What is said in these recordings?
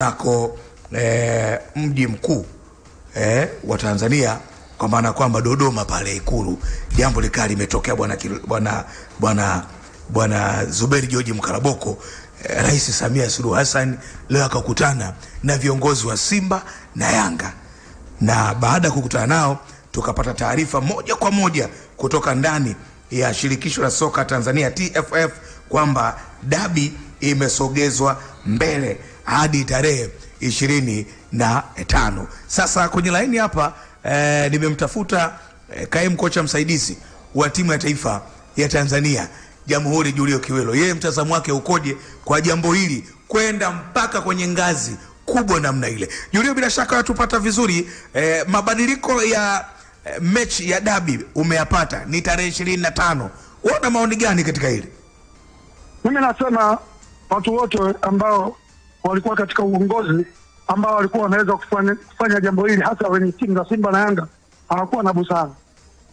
nako mji mkuu wa Tanzania, kwa maana kwamba Dodoma pale Ikulu, jambo likali limetokea bwana Zuberi George Mkaraboko. Rais Samia Suluhu Hassan leo akakutana na viongozi wa Simba na Yanga, na baada ya kukutana nao tukapata taarifa moja kwa moja kutoka ndani ya shirikisho la soka Tanzania TFF kwamba dabi imesogezwa mbele hadi tarehe 25. Sasa kwenye laini hapa nimemtafuta kaimu kocha msaidizi wa timu ya taifa ya Tanzania Jamhuri, Julio Kiwelo. Yeye mtazamo wake ukoje kwa jambo hili kwenda mpaka kwenye ngazi kubwa namna ile? Julio, bila shaka watupata vizuri. Mabadiliko ya mechi ya dabi umeyapata, ni tarehe 25. Una maoni gani katika hili? Mimi nasema watu wote ambao walikuwa katika uongozi ambao walikuwa wanaweza kufanya jambo hili, hasa wenye timu za Simba na Yanga, hawakuwa na busara,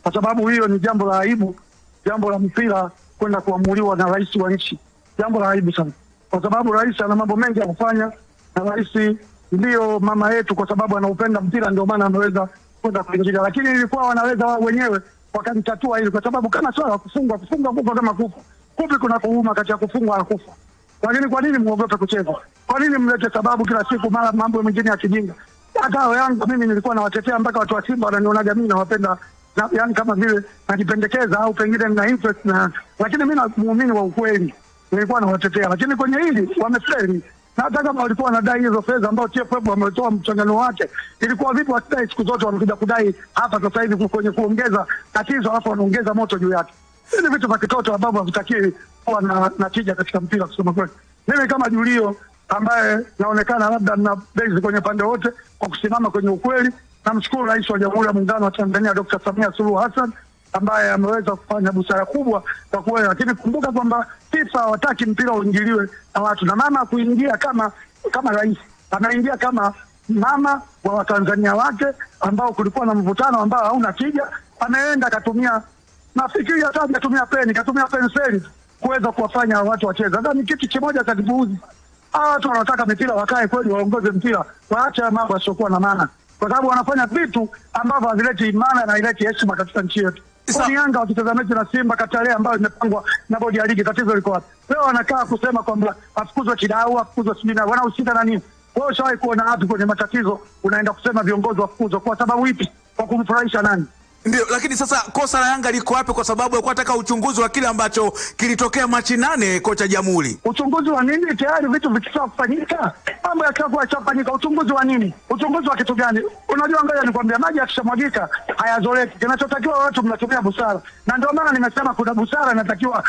kwa sababu hiyo ni jambo la aibu, jambo la mpira kwenda kuamuliwa na rais wa nchi, jambo la aibu sana, kwa sababu rais ana mambo mengi ya kufanya, na rais ndio mama yetu, kwa sababu anaupenda mpira, ndio maana ameweza kwenda kuingilia. Lakini ilikuwa wanaweza wao wenyewe wakalitatua hili, kwa sababu kama swala kufunga kufa kama kufa kupi, kuna kuuma kati ya kufunga na kufa. Kwa nini muogope kucheza? Kwa nini mlete sababu kila siku, mara mambo mengine ya kijinga? Hata Yanga mimi nilikuwa nawatetea, mpaka watu wa Simba wananionaga mimi nawapenda, na yani kama vile najipendekeza au pengine nina interest na, lakini mimi na muumini wa ukweli nilikuwa nawatetea. Lakini kwenye hili wamefeli, na hata kama walikuwa wanadai hizo fedha ambao TFF wametoa mchangano wake, ilikuwa vipi wasidai siku zote? Wanakuja kudai hapa sasa hivi kwenye kuongeza tatizo, hapo wanaongeza moto juu yake. Hivi vitu vya kitoto ambavyo havitakiwi kuwa na tija katika mpira, kusema kweli. Mimi kama Julio ambaye naonekana labda na base kwenye pande wote kwa kusimama kwenye ukweli, namshukuru Rais wa Jamhuri ya Muungano wa Tanzania Dr. Samia Suluhu Hassan ambaye ameweza kufanya busara kubwa kwa kweli. Lakini kumbuka kwamba FIFA hawataki mpira uingiliwe na watu, na mama kuingia kama rais, anaingia kama mama wa Watanzania wake ambao kulikuwa na mvutano ambao hauna tija. Ameenda katumia, nafikiri hata katumia penseli kuweza kuwafanya watu wacheza. Ndio ni kitu kimoja cha kipuuzi. Watu wanataka mpira wakae kweli waongoze mpira, waache mambo yasiokuwa na maana, kwa sababu wanafanya vitu ambavyo havileti maana na haileti heshima katika nchi yetu. Kwa Yanga wakicheza mechi na Simba Katare ambayo imepangwa na bodi ya ligi, tatizo liko wapi? Leo wanakaa kusema kwamba afukuzwe Kidau, afukuzwe Sibina, wanahusika na nini? Wao shawahi kuona watu kwenye matatizo unaenda kusema viongozi wafukuzwe kwa sababu ipi? Kwa kumfurahisha nani? Ndio, lakini sasa kosa la Yanga liko wapi? Kwa sababu alikuwa anataka uchunguzi wa kile ambacho kilitokea Machi 8. Kocha Jamhuri, uchunguzi wa nini? Tayari vitu vikisha kufanyika, mambo yakishafanyika, uchunguzi wa nini? Uchunguzi wa kitu gani? Unajua, ngoja nikwambia, maji yakishamwagika hayazoleki. Kinachotakiwa watu mnatumia busara, na ndio maana nimesema kuna busara inatakiwa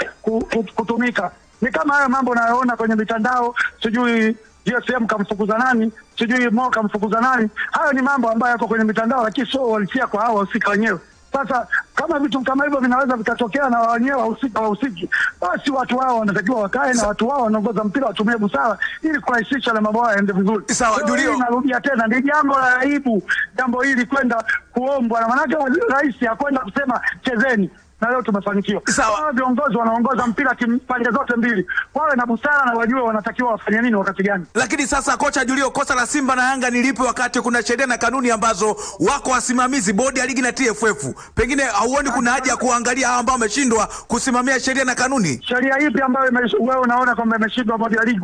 kutumika. Ni kama haya mambo nayoona kwenye mitandao, sijui GSM kamfukuza nani, sijui Mo kamfukuza nani. Hayo ni mambo ambayo yako kwenye mitandao, lakini sio walisia kwa hao wahusika wenyewe. Sasa kama vitu kama hivyo vinaweza vikatokea na wenyewe wahusiki, basi watu wao wanatakiwa wakae na watu wao wanaongoza mpira watumie busara ili kurahisisha na mambo yaende vizuri. Sawa, Julio, narudia tena, ni jambo la aibu jambo hili kwenda kuombwa, na maana rais hakwenda kusema chezeni, na leo tumefanikiwa. Sawa, viongozi wanaongoza mpira pande zote mbili, wawe na busara na wajue wanatakiwa wafanye nini wakati gani. Lakini sasa kocha Julio, kosa la Simba na Yanga ni lipi wakati kuna sheria na kanuni ambazo wako wasimamizi, bodi ya ligi na TFF? Pengine hauoni kuna haja ya kuangalia hao ambao wameshindwa kusimamia sheria na kanuni? Sheria ipi ambayo wewe unaona kwamba imeshindwa bodi ya ligi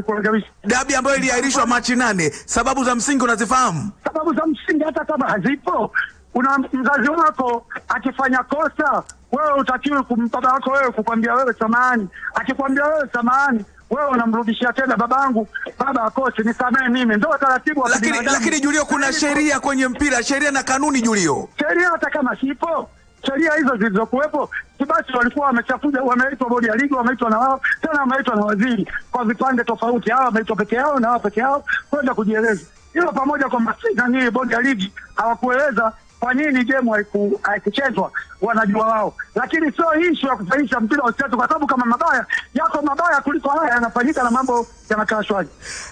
kurekebisha? Dabi ambayo iliahirishwa Machi 8, sababu za msingi unazifahamu? Sababu za msingi hata kama hazipo, una mzazi wako akifanya kosa, wewe utakiwa kumpata wako wewe kukwambia wewe samahani. Akikwambia wewe samahani, wewe unamrudishia tena, babangu, baba akosi nisamehe mimi. Ndio taratibu wa binadamu. Lakini Julio, kuna sheria kwenye mpira, sheria na kanuni Julio. Sheria hata kama sipo, sheria hizo zilizokuwepo, si basi walikuwa wamechafuja, wameitwa bodi ya ligi, wameitwa na wao, tena wameitwa na waziri kwa vipande tofauti. Hao wameitwa peke yao na wao peke yao kwenda kujieleza. Hilo pamoja kwa masina bodi ya ligi hawakueleza kwa nini game haikuchezwa, wanajua wao, lakini sio issue ya kufanyisha mpira usichezwe, kwa sababu kama mabaya kuliko haya yanafanyika na mambo yanakaa shwari.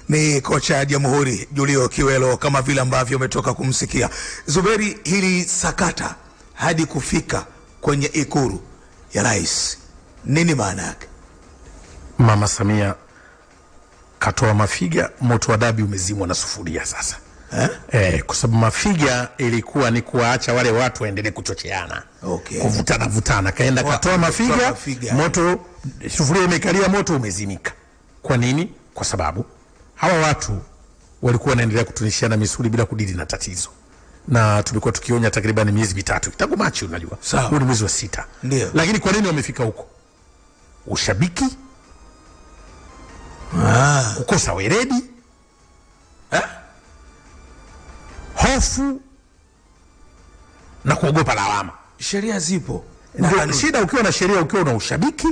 Ni kocha Jamhuri Julio Kiwelo, kama vile ambavyo umetoka kumsikia Zuberi. Hili sakata hadi kufika kwenye Ikulu ya rais, nini maana yake? Mama Samia katoa Mafiga, moto wa dabi umezimwa na sufuria sasa. Kwa sababu Mafiga ilikuwa ni kuwaacha wale watu waendelee kuchocheana. Okay. Kuvutana. Kaenda katoa Mafiga, moto, sufuria imekalia, moto umezimika. Kwa nini? Kwa sababu hawa watu walikuwa wanaendelea kutunishiana misuli bila kudili na tatizo. Na tulikuwa tukionya takriban miezi mitatu. Tangu Machi, unajua. Huu ni mwezi wa 6. Ndio. Lakini kwa nini wamefika huko? Ushabiki, kukosa weledi, hofu na kuogopa lawama. Sheria zipo. Ndio shida, ukiwa na sheria, ukiwa na ushabiki,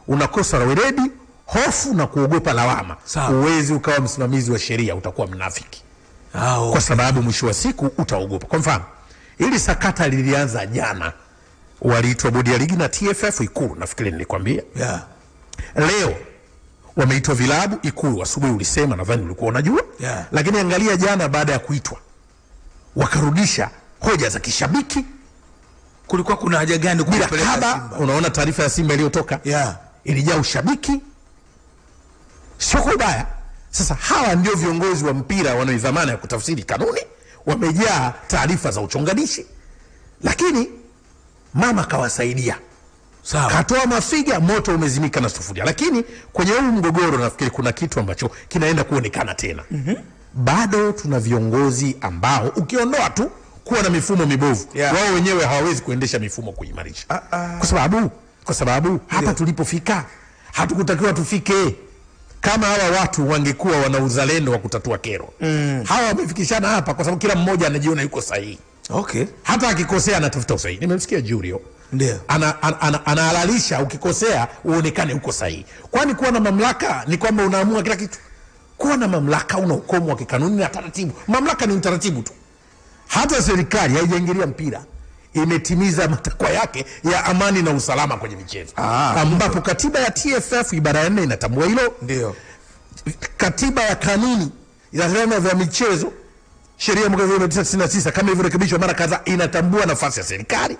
unakosa weledi, hofu na kuogopa lawama, uwezi ukawa msimamizi wa sheria, utakuwa mnafiki. Okay. Kwa sababu mwisho wa siku utaogopa. Kwa mfano, ili sakata lilianza jana, waliitwa bodi ya ligi na TFF Ikulu, nafikiri nilikwambia. Leo wameitwa vilabu Ikulu, asubuhi ulisema, nadhani ulikuwa unajua. Lakini angalia jana, baada ya kuitwa wakarudisha hoja za kishabiki. Kulikuwa kuna haja gani kupeleka Simba? Unaona taarifa ya Simba iliyotoka, ilijaa ushabiki, sio kwa ubaya. Sasa hawa ndio viongozi wa mpira wanaoidhamana ya kutafsiri kanuni, wamejaa taarifa za uchonganishi. Lakini mama kawasaidia. Katoa Mafiga, moto umezimika na sufuria. Lakini kwenye huu mgogoro nafikiri kuna kitu ambacho kinaenda kuonekana tena. Bado tuna viongozi ambao ukiondoa tu kuwa na mifumo mibovu, wao wenyewe hawawezi kuendesha mifumo kuimarisha. Kwa sababu hapa tulipofika hatukutakiwa tufike. Kama hawa watu wangekuwa wana uzalendo wa kutatua kero, hawa wamefikishana hapa kwa sababu kila mmoja anajiona yuko sahihi. Okay. Hata akikosea anatafuta usahihi. Nimemsikia Julio. Ndio. Anahalalisha ukikosea uonekane uko sahihi. Kwani kuwa na mamlaka ni kwamba unaamua kila kitu? Kuwa na mamlaka una ukomo wa kikanuni na taratibu. Mamlaka ni utaratibu tu. Hata serikali haijaingilia mpira, imetimiza matakwa yake ya amani na usalama kwenye michezo, ambapo katiba ya TFF ibara ya 4 inatambua hilo. Ndio. Katiba ya kanuni ya vyama vya michezo, sheria ya mwaka 1999 kama ilivyorekebishwa mara kadhaa, inatambua nafasi ya serikali.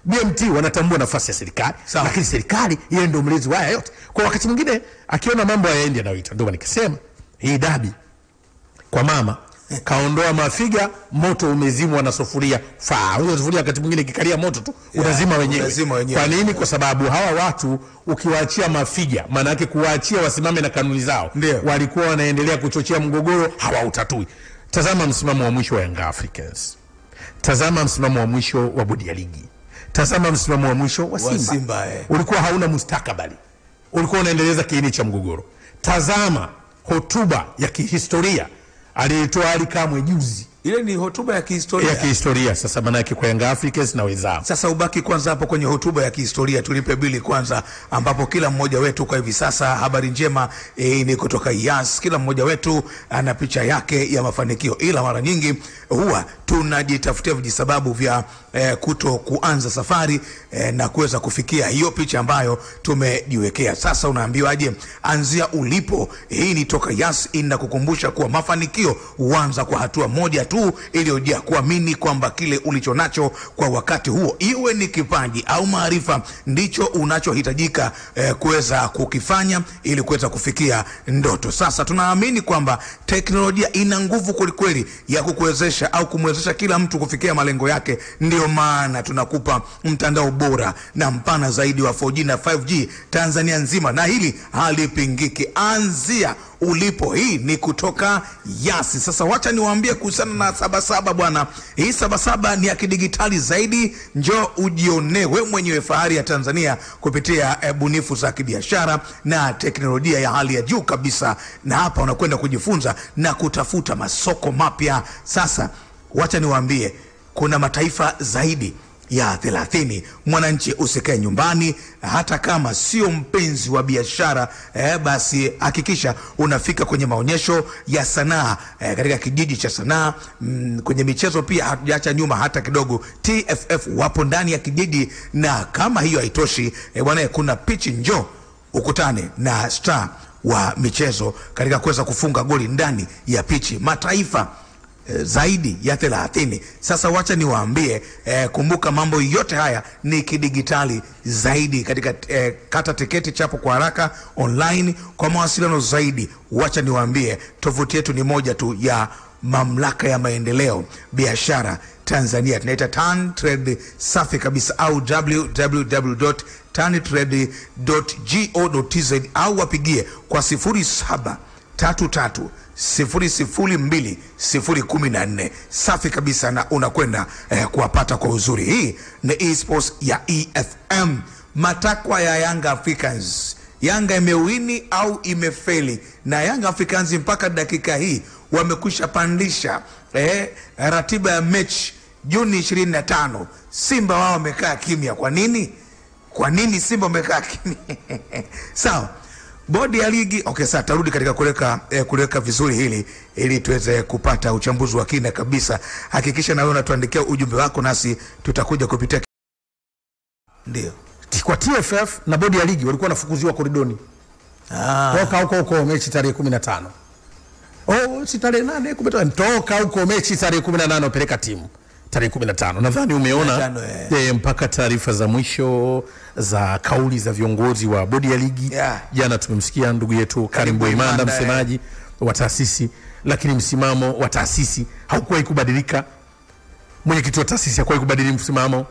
BMT wanatambua nafasi ya serikali. Lakini serikali yeye ndio mlezi wa haya yote. Kwa wakati mwingine akiona mambo hayaendi anaoita. Ndio nikasema hii dabi kwa mama kaondoa Mafiga, moto umezimwa na sufuria. Hiyo sufuria wakati mwingine kikalia moto tu unazima wenyewe. Kwa nini? Kwa sababu hawa watu ukiwaachia Mafiga, maana yake kuwaachia wasimame na kanuni zao. Walikuwa wanaendelea kuchochea mgogoro, hawautatui. Tazama msimamo wa mwisho wa Young Africans. Tazama msimamo wa mwisho wa bodi ya ligi. Tazama msimamo wa mwisho wa Simba. Ulikuwa hauna mustakabali. Ulikuwa unaendeleza kiini cha mgogoro. Tazama hotuba ya kihistoria alitoa Ali Kamwe juzi. Ile ni hotuba ya kihistoria. Ya kihistoria. Sasa maana yake kwa Young Africans na wenzao. Sasa ubaki kwanza hapo kwenye hotuba ya kihistoria, tulipe bili kwanza, ambapo kila mmoja wetu kwa hivi sasa, habari njema ni kutoka Yas, kila mmoja wetu ana picha yake ya mafanikio, ila mara nyingi huwa tunajitafutia vijisababu vya kuto kuanza safari na kuweza kufikia hiyo picha ambayo tumejiwekea. Sasa unaambiwaje? Anzia ulipo. Hii ni toka Yas, inakukumbusha kuwa mafanikio huanza kwa hatua moja tu iliyojaa kuamini kwamba kile ulicho nacho kwa wakati huo, iwe ni kipaji au maarifa, ndicho unachohitajika kuweza kukifanya ili kuweza kufikia ndoto. Sasa tunaamini kwamba teknolojia ina nguvu kwelikweli ya kukuwezesha au kumwezesha kila mtu kufikia malengo yake. Ndio maana tunakupa mtandao bora na mpana zaidi wa 4G na 5G Tanzania nzima, na hili halipingiki. Anzia ulipo. Hii ni kutoka Yasi. Sasa wacha niwaambie kuhusiana na Sabasaba bwana. Hii Sabasaba ni ya kidigitali zaidi. Njoo ujionee wewe mwenyewe fahari ya Tanzania kupitia bunifu za kibiashara na teknolojia ya hali ya juu kabisa. Na hapa unakwenda kujifunza na kutafuta masoko mapya. Sasa wacha niwaambie, kuna mataifa zaidi ya 30. Mwananchi, usikae nyumbani. Hata kama sio mpenzi wa biashara, basi hakikisha unafika kwenye maonyesho ya sanaa katika kijiji cha sanaa. Kwenye michezo pia hatujaacha nyuma hata kidogo. TFF wapo ndani ya kijiji, na kama hiyo haitoshi bwana, kuna pitch. Njoo ukutane na star wa michezo katika kuweza kufunga goli ndani ya pichi. Mataifa zaidi ya 30. Sasa wacha niwaambie, kumbuka mambo yote haya ni kidigitali zaidi katika kata tiketi chapo kwa haraka online. Kwa mawasiliano zaidi, wacha niwaambie tovuti yetu ni moja tu ya Mamlaka ya Maendeleo Biashara Tanzania, tunaita TanTrade, safi kabisa, au www.tantrade.go.tz, au wapigie kwa 0733002014, safi kabisa, na unakwenda kuwapata kwa uzuri. Hii ni eSports ya EFM. Matakwa ya Young Africans, Yanga imewini au imefeli? Na Young Africans mpaka dakika hii wamekwisha pandisha ratiba ya mechi Juni 25. Simba wao wamekaa kimya. Kwa nini? Kwa nini Simba wamekaa kimya? Sawa. Bodi ya ligi, okay, sasa tarudi katika kuweka vizuri hili ili tuweze kupata uchambuzi wa kina kabisa. Hakikisha na wewe unatuandikia ujumbe wako, nasi tutakuja kupitia. Ndio. Kwa TFF na bodi ya ligi walikuwa wanafukuziwa koridoni. Toka huko mechi tarehe 15. Si tarehe 8 kumetoka, toka huko mechi tarehe 18 peleka timu tarehe 15. Nadhani umeona mpaka taarifa za mwisho za kauli za viongozi wa bodi ya ligi. Jana tumemsikia ndugu yetu Karim Boimanda, msemaji wa taasisi, lakini msimamo wa taasisi haukuwahi kubadilika. Mwenyekiti wa taasisi hakuwahi kubadili msimamo.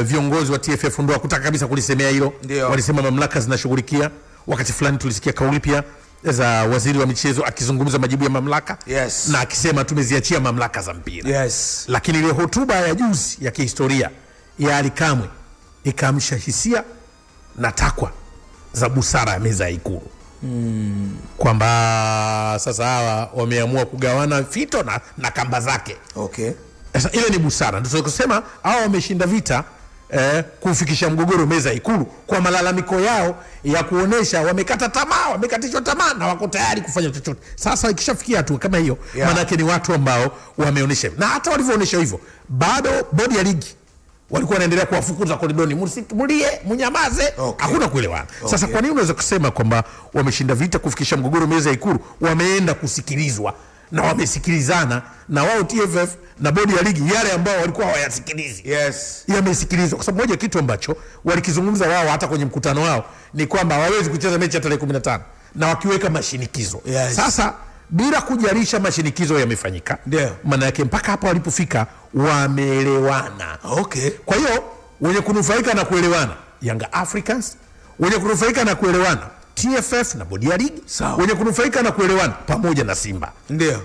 Viongozi wa TFF ndio wakutaka kabisa kulisemea hilo. Walisema mamlaka zinashughulikia. Wakati fulani tulisikia kauli pia za waziri wa michezo akizungumza majibu ya mamlaka, na akisema tumeziachia mamlaka za mpira. Lakini ile hotuba ya juzi ya kihistoria ya Ally Kamwe ikaamsha hisia na takwa za busara ya meza ya Ikulu. Kwamba sasa hawa wameamua kugawana fito na kamba zake. Sasa ile ni busara. Ndio kusema hao wameshinda vita kufikisha mgogoro meza Ikulu kwa malalamiko yao ya kuonesha wamekata tamaa, wamekatishwa tamaa na wako tayari kufanya chochote. Sasa ikishafikia hatua kama hiyo, maana yake ni watu ambao wameonesha, na hata walivyoonyesha hivyo bado bodi ya ligi walikuwa wanaendelea kuwafukuza koridoni, msimulie, mnyamaze, hakuna kuelewana. Sasa kwa nini unaweza kusema kwamba wameshinda vita kufikisha mgogoro meza Ikulu? Wameenda kusikilizwa na wamesikilizana na wao TFF na bodi ya ligi, yale ambao walikuwa hawayasikilizi. Yamesikilizwa, kwa sababu moja kitu ambacho walikizungumza wao hata kwenye mkutano wao ni kwamba hawawezi kucheza mechi ya tarehe 15 na wakiweka mashinikizo. Sasa bila kujalisha mashinikizo yamefanyika, maana yake mpaka hapa walipofika wameelewana. Kwa hiyo wenye kunufaika na kuelewana Young Africans, wenye kunufaika na kuelewana TFF na bodi ya ligi, wenye kunufaika na kuelewana pamoja na Simba.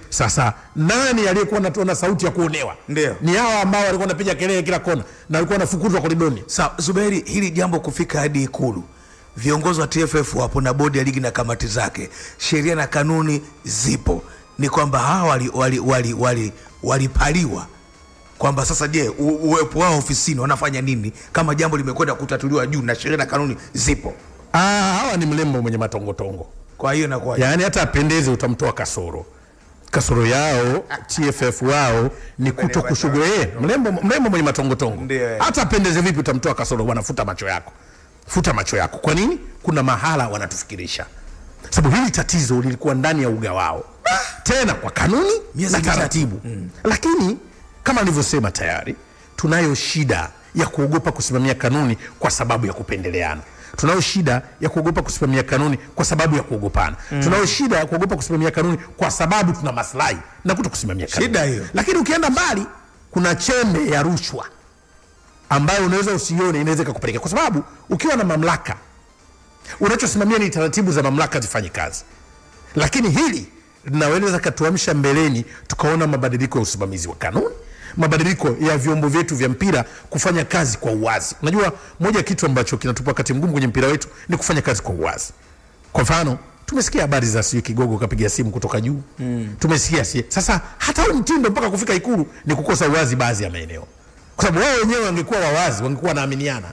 Sasa nani aliyekuwa anatoa sauti ya kuonewa? Ni hao ambao walikuwa wanapiga kelele kila kona na walikuwa wanafukuzwa koridoni. Zuberi, hili jambo kufika hadi Ikulu, viongozi wa TFF wapo na bodi ya ligi na kamati zake, sheria na kanuni zipo, ni kwamba hawa walipaliwa kwamba sasa je, uwepo wao ofisini wanafanya nini kama jambo limekwenda kutatuliwa juu na sheria na kanuni zipo? Hawa ni mlembo mwenye matongotongo. Kwa hiyo inakuwa yani hata apendeze utamtoa kasoro yao TFF wao ni kutokushughulikia mlembo mwenye matongotongo. Hata apendeze vipi utamtoa kasoro, wanafuta macho yako. Futa macho yako. Kwa nini? Kuna mahala wanatufikirisha. Sababu hili tatizo lilikuwa ndani ya uga wao. Tena kwa kanuni na taratibu. Lakini kama nilivyosema tayari, tunayo shida ya kuogopa kusimamia kanuni kwa sababu ya kupendeleana. Tunayo shida ya kuogopa kusimamia kanuni kwa sababu ya kuogopana. Tunayo shida ya kuogopa kusimamia kanuni kwa sababu tuna maslahi na kutokusimamia kanuni. Shida hiyo. Lakini ukienda mbali, kuna chembe ya rushwa ambayo unaweza usione inaweza kukupeleka, kwa sababu ukiwa na mamlaka unachosimamia ni taratibu za mamlaka zifanye kazi. Lakini hili linaweza katuamsha mbeleni tukaona mabadiliko ya usimamizi wa kanuni, mabadiliko ya vyombo vyetu vya mpira kufanya kazi kwa uwazi. Unajua moja kitu ambacho kinatupa wakati mgumu kwenye mpira wetu ni kufanya kazi kwa uwazi. Kwa mfano, tumesikia habari za sio Kigogo kapiga simu kutoka juu. Tumesikia sasa hata mtindo mpaka kufika Ikulu ni kukosa uwazi baadhi ya maeneo. Kwa sababu wao wenyewe wangekuwa wawazi, wangekuwa naaminiana.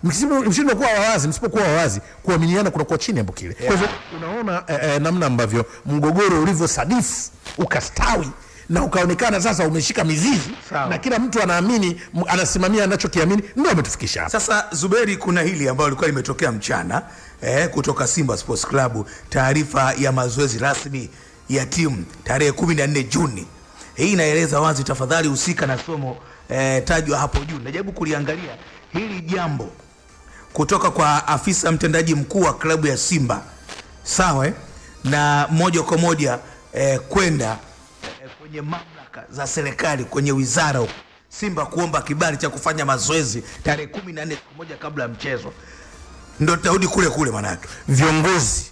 Msipokuwa wawazi, msipokuwa wawazi, kuaminiana kunakuwa chini hapo kile. Kwa hivyo unaona namna ambavyo mgogoro ulivyosadifu ukastawi na ukaonekana sasa umeshika mizizi. Na kila mtu anaamini, anasimamia anachokiamini, ndio ametufikisha hapa. Sasa Zuberi, kuna hili ambalo lilikuwa limetokea mchana kutoka Simba Sports Club, taarifa ya mazoezi rasmi ya timu tarehe 14 Juni Hii inaeleza wazi, tafadhali husika na somo tajwa hapo juu. Najaribu kuliangalia hili jambo kutoka kwa afisa mtendaji mkuu wa klabu ya Simba, sawa, na moja kwa moja kwenda kwenye mamlaka za serikali, kwenye wizara Simba kuomba kibali cha kufanya mazoezi tarehe 14, siku moja kabla ya mchezo. Ndio tarudi kule manake viongozi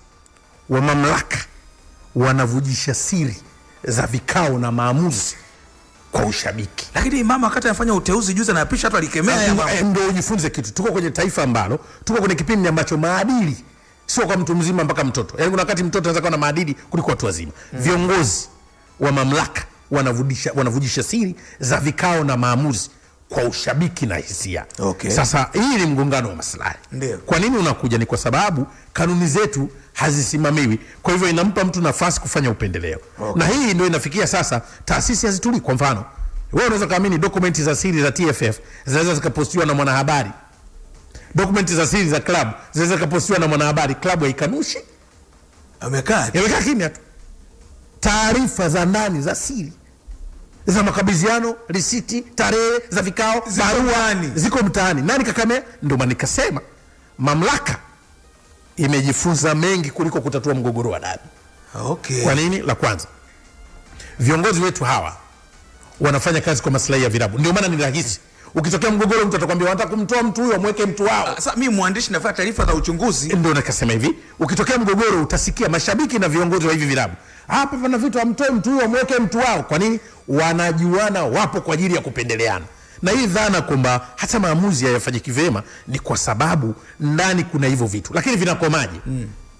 wa mamlaka wanavujisha siri za vikao na maamuzi kwa ushabiki. Lakini mama wakati anafanya uteuzi juzi anapisha hata alikemea. Ndio ujifunze kitu. Tuko kwenye taifa ambalo tuko kwenye kipindi ambacho maadili sio kwa mtu mzima mpaka mtoto. Yaani kuna wakati mtoto anaweza kuwa na maadili kuliko watu wazima. Viongozi wa mamlaka wanavujisha siri za vikao na maamuzi kwa ushabiki na hisia. Okay. Sasa hii ni mgongano wa maslahi. Kwa nini unakuja? Ni kwa sababu kanuni zetu hazisimamiwi. Kwa hivyo inampa mtu nafasi kufanya upendeleo. Okay. Na hii ndio inafikia sasa taasisi hazituli. Kwa mfano, wewe unaweza kaamini dokumenti za siri za TFF zinaweza zikapostiwa na mwanahabari. Dokumenti za siri za club zinaweza zikapostiwa na mwanahabari, club haikanushi. Amekaa kimya tu. Taarifa za ndani za siri za makabidhiano, risiti, tarehe za vikao, barua ziko mtaani. Nani kakamea? Ndio maana nikasema mamlaka imejifunza mengi kuliko kutatua mgogoro wa dabi. Okay. Kwa nini? La kwanza, viongozi wetu hawa wanafanya kazi kwa maslahi ya vilabu. Ndio maana ni rahisi. Ukitokea mgogoro mtu atakwambia wanataka kumtoa mtu huyo, mweke mtu wao. Sasa mimi mwandishi nafanya taarifa za uchunguzi. Ndio nikasema hivi, ukitokea mgogoro utasikia mashabiki na viongozi wa hivi vilabu, hapa pana vitu, amtoe mtu huyo, mweke mtu wao. Kwa nini? Wanajuana, wapo kwa ajili ya kupendeleana. Na hii dhana kwamba hata maamuzi hayafanyiki vyema ni kwa sababu ndani kuna hivyo vitu. Lakini vinakomaje?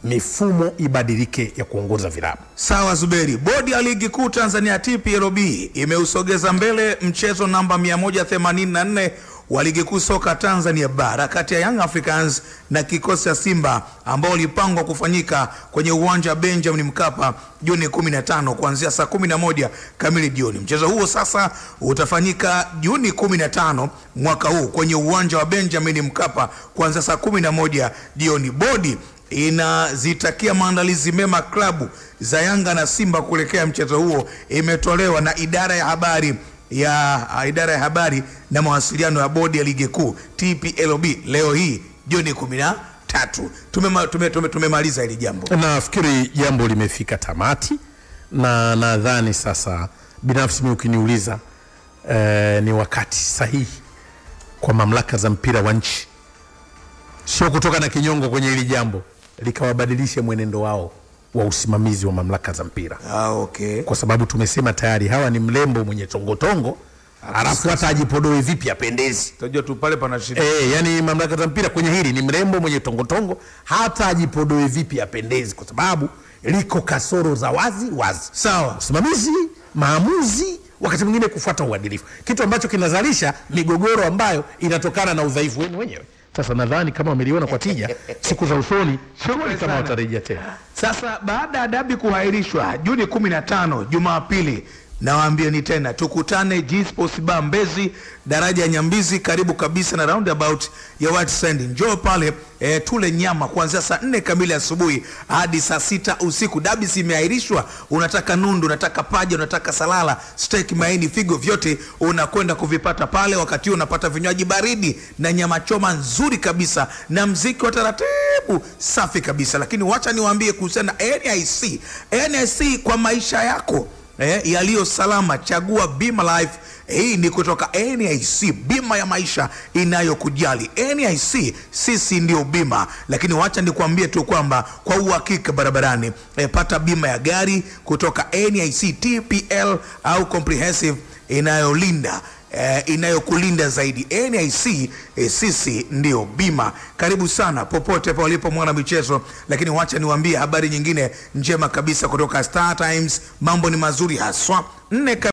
Mifumo ibadilike ya kuongoza vilabu. Sawa Zuberi. Bodi ya Ligi Kuu Tanzania TPLB imeusogeza mbele mchezo namba 184 wa Ligi Kuu Soka Tanzania Bara kati ya Young Africans na kikosi cha Simba ambao ulipangwa kufanyika kwenye uwanja wa Benjamin Mkapa Juni 15 kuanzia saa 11 kamili jioni. Mchezo huo sasa utafanyika Juni 15 mwaka huu kwenye uwanja wa Benjamin Mkapa kuanzia saa 11 jioni. Bodi inazitakia maandalizi mema klabu za Yanga na Simba kuelekea mchezo huo. Imetolewa na idara ya habari na mawasiliano ya bodi ya ligi kuu TPLB leo hii Juni 13. Tumemaliza hili jambo. Nafikiri jambo limefika tamati, na nadhani sasa binafsi mimi ukiniuliza ni wakati sahihi kwa mamlaka za mpira wa nchi sio kutoka na kinyongo kwenye hili jambo, likawabadilishe mwenendo wao wa usimamizi wa mamlaka za mpira. Okay. Kwa sababu tumesema tayari hawa ni mlembo mwenye tongotongo, alafu hata ajipodoe vipi apendezi. Tunajua tu pale pana shida. Yani mamlaka za mpira kwenye hili ni mlembo mwenye tongotongo, hata ajipodoe vipi apendezi, kwa sababu liko kasoro za wazi. Sawa. Usimamizi, maamuzi, wakati mwingine kufuata uadilifu. Kitu ambacho kinazalisha migogoro ambayo inatokana na udhaifu wenu wenyewe. Sasa nadhani kama wameliona kwa tija, siku za usoni shughuli kama watarejea tena. Sasa baada ya dabi kuhairishwa Juni 15 Jumapili, nawaambia ni tena tukutane G-Sports Bar Mbezi, daraja ya Nyambizi, karibu kabisa na roundabout ya White Sand. Njoo pale tule nyama kuanzia saa 4 kamili asubuhi hadi saa 6 usiku. Dabi zimeahirishwa. Unataka nundu, unataka paja, unataka salala, steak, maini, figo, vyote unakwenda kuvipata pale. Wakati unapata vinywaji baridi na nyama choma nzuri kabisa na mziki wa taratibu safi kabisa. Lakini wacha niwaambie kuhusiana na NIC. NIC kwa maisha yako yaliyo salama, chagua Bima Life. Hii ni kutoka NIC, bima ya maisha inayokujali. NIC, sisi ndio bima. Lakini wacha nikwambie tu kwamba kwa uhakika barabarani, pata bima ya gari kutoka NIC TPL au comprehensive inayolinda inayokulinda zaidi. NIC, sisi ndio bima. Karibu sana popote pa ulipo mwana michezo. Lakini wacha niwaambie habari nyingine njema kabisa kutoka Star Times. Mambo ni mazuri haswa.